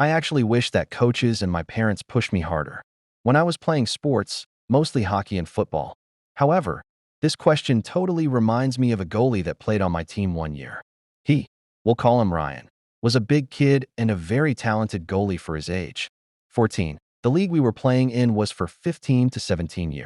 I actually wish that coaches and my parents pushed me harder when I was playing sports, mostly hockey and football. However, this question totally reminds me of a goalie that played on my team one year. He, we'll call him Ryan, was a big kid and a very talented goalie for his age. 14. The league we were playing in was for 15 to 17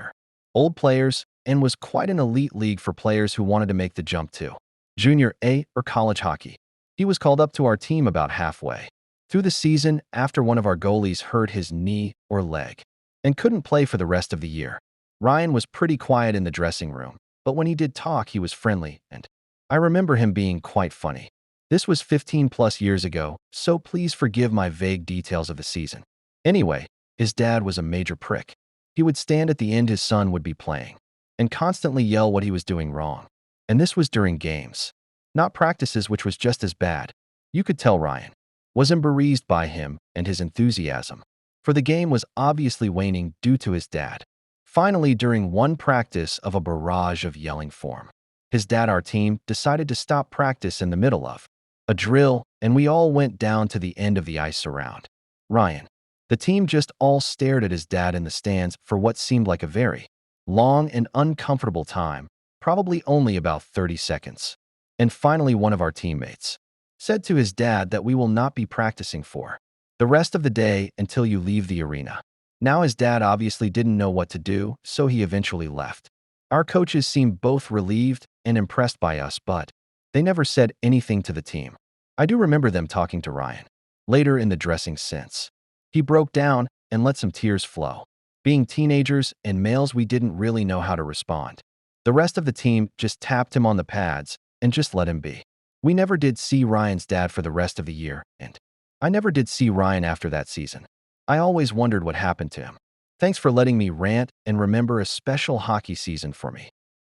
old players and was quite an elite league for players who wanted to make the jump to junior A or college hockey. He was called up to our team about halfway through the season after one of our goalies hurt his knee or leg and couldn't play for the rest of the year. Ryan was pretty quiet in the dressing room, but when he did talk, he was friendly, and I remember him being quite funny. This was 15 plus years ago, so please forgive my vague details of the season. Anyway, his dad was a major prick. He would stand at the end his son would be playing and constantly yell what he was doing wrong. And this was during games, not practices, which was just as bad. You could tell Ryan was embarrassed by him, and his enthusiasm for the game was obviously waning due to his dad. Finally, during one practice of a barrage of yelling form, his dad, our team, decided to stop practice in the middle of a drill, and we all went down to the end of the ice around Ryan. The team just all stared at his dad in the stands for what seemed like a very long and uncomfortable time, probably only about 30 seconds. And finally, one of our teammates said to his dad that we will not be practicing for the rest of the day until you leave the arena. Now his dad obviously didn't know what to do, so he eventually left. Our coaches seemed both relieved and impressed by us, but they never said anything to the team. I do remember them talking to Ryan later in the dressing sense. He broke down and let some tears flow. Being teenagers and males, we didn't really know how to respond. The rest of the team just tapped him on the pads and just let him be. We never did see Ryan's dad for the rest of the year, and I never did see Ryan after that season. I always wondered what happened to him. Thanks for letting me rant and remember a special hockey season for me.